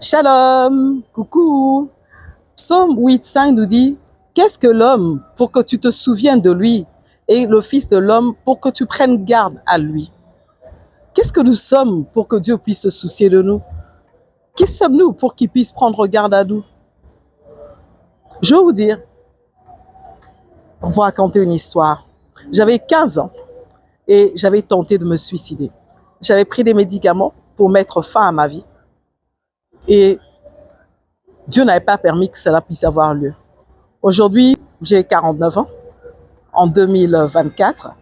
Shalom, coucou. Psaume 8,5 nous dit, qu'est-ce que l'homme pour que tu te souviennes de lui et le Fils de l'homme pour que tu prennes garde à lui? Qu'est-ce que nous sommes pour que Dieu puisse se soucier de nous? Qui sommes-nous pour qu'il puisse prendre garde à nous? Je vais vous dire, vous raconter une histoire. J'avais 15 ans et j'avais tenté de me suicider. J'avais pris des médicaments pour mettre fin à ma vie et Dieu n'avait pas permis que cela puisse avoir lieu. Aujourd'hui, j'ai 49 ans, en 2024,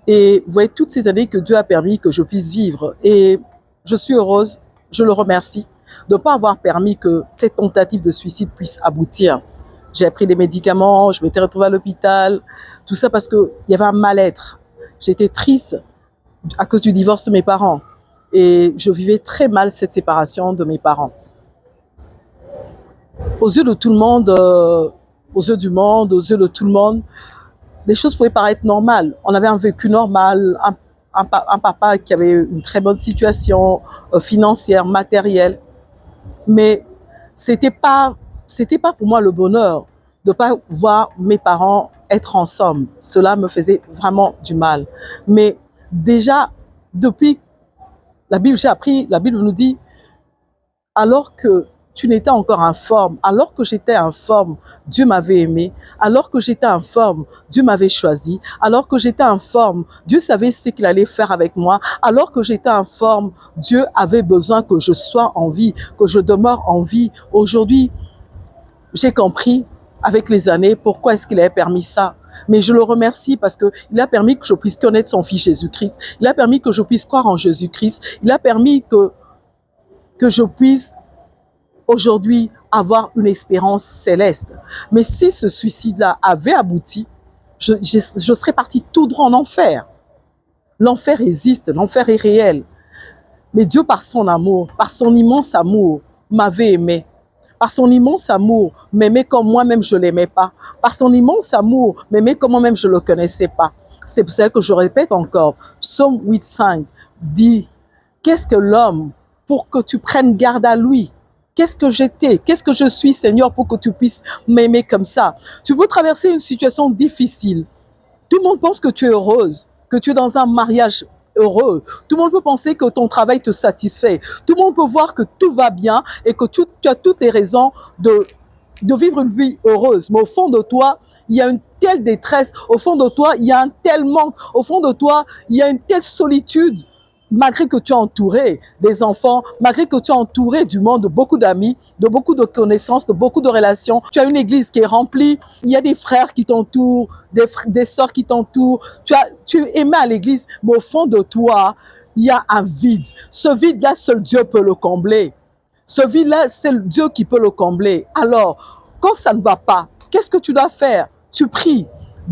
et vous voyez toutes ces années que Dieu a permis que je puisse vivre. Et je suis heureuse, je le remercie de ne pas avoir permis que cette tentative de suicide puisse aboutir. J'ai pris des médicaments, je m'étais retrouvée à l'hôpital, tout ça parce qu'il y avait un mal-être. J'étais triste à cause du divorce de mes parents et je vivais très mal cette séparation de mes parents. Aux yeux de tout le monde, aux yeux du monde, aux yeux de tout le monde, les choses pouvaient paraître normales. On avait un vécu normal, un papa qui avait une très bonne situation financière, matérielle. Mais c'était pas pour moi le bonheur de ne pas voir mes parents être ensemble. Cela me faisait vraiment du mal. Mais déjà, depuis la Bible, j'ai appris, la Bible nous dit, alors que tu n'étais encore informe, alors que j'étais informe, Dieu m'avait aimé, alors que j'étais informe, Dieu m'avait choisi, alors que j'étais informe, Dieu savait ce qu'il allait faire avec moi, alors que j'étais informe, Dieu avait besoin que je sois en vie, que je demeure en vie. Aujourd'hui, j'ai compris avec les années pourquoi est-ce qu'il avait permis ça. Mais je le remercie parce qu'il a permis que je puisse connaître son Fils Jésus-Christ, il a permis que je puisse croire en Jésus-Christ, il a permis que je puisse aujourd'hui avoir une espérance céleste. Mais si ce suicide-là avait abouti, je serais partie tout droit en enfer. L'enfer existe, l'enfer est réel. Mais Dieu, par son amour, par son immense amour, m'avait aimé. Par son immense amour, m'aimait comme moi-même je ne l'aimais pas. Par son immense amour, m'aimait comme moi-même je ne le connaissais pas. C'est pour ça que je répète encore, Psaume 8,5 dit, qu'est-ce que l'homme pour que tu prennes garde à lui? Qu'est-ce que j'étais? Qu'est-ce que je suis, Seigneur, pour que tu puisses m'aimer comme ça? Tu peux traverser une situation difficile. Tout le monde pense que tu es heureuse, que tu es dans un mariage heureux. Tout le monde peut penser que ton travail te satisfait. Tout le monde peut voir que tout va bien et que tu as toutes les raisons de vivre une vie heureuse. Mais au fond de toi, il y a une telle détresse. Au fond de toi, il y a un tel manque. Au fond de toi, il y a une telle solitude. Malgré que tu es entouré des enfants, malgré que tu es entouré du monde, de beaucoup d'amis, de beaucoup de connaissances, de beaucoup de relations, tu as une église qui est remplie, il y a des frères qui t'entourent, des sœurs qui t'entourent, tu es aimé à l'église, mais au fond de toi, il y a un vide. Ce vide-là, seul Dieu peut le combler. Ce vide-là, c'est Dieu qui peut le combler. Alors, quand ça ne va pas, qu'est-ce que tu dois faire? Tu pries.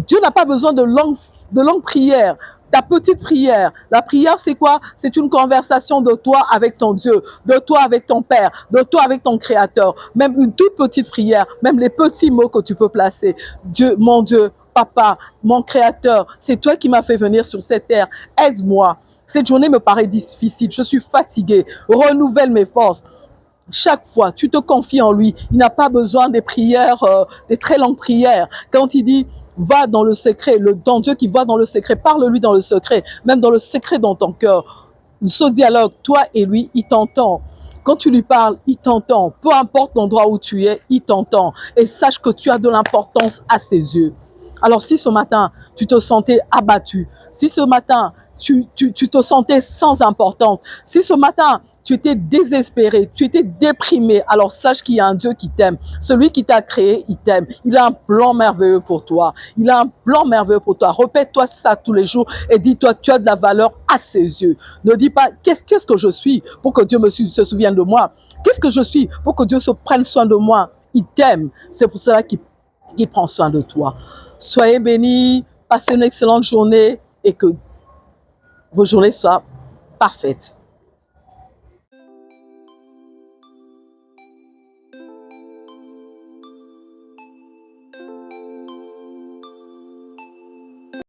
Dieu n'a pas besoin de longues prières. Ta petite prière. La prière, c'est quoi? C'est une conversation de toi avec ton Dieu, de toi avec ton Père, de toi avec ton Créateur. Même une toute petite prière, même les petits mots que tu peux placer. Dieu, Papa, mon Créateur, c'est toi qui m'as fait venir sur cette terre. Aide-moi. Cette journée me paraît difficile. Je suis fatiguée. Renouvelle mes forces. Chaque fois, tu te confies en lui. Il n'a pas besoin des prières, des très longues prières. Quand il dit, va dans le secret, ton Dieu qui va dans le secret, parle-lui dans le secret, même dans le secret dans ton cœur. Ce dialogue, toi et lui, il t'entend. Quand tu lui parles, il t'entend. Peu importe l'endroit où tu es, il t'entend. Et sache que tu as de l'importance à ses yeux. Alors si ce matin, tu te sentais abattu, si ce matin, tu te sentais sans importance, si ce matin, tu étais désespéré, tu étais déprimé, alors sache qu'il y a un Dieu qui t'aime. Celui qui t'a créé, il t'aime. Il a un plan merveilleux pour toi. Il a un plan merveilleux pour toi. Répète-toi ça tous les jours et dis-toi, tu as de la valeur à ses yeux. Ne dis pas, qu'est-ce que je suis pour que Dieu se souvienne de moi? Qu'est-ce que je suis pour que Dieu se prenne soin de moi? Il t'aime. C'est pour cela qu'il prend soin de toi. Soyez bénis, passez une excellente journée et que vos journées soient parfaites.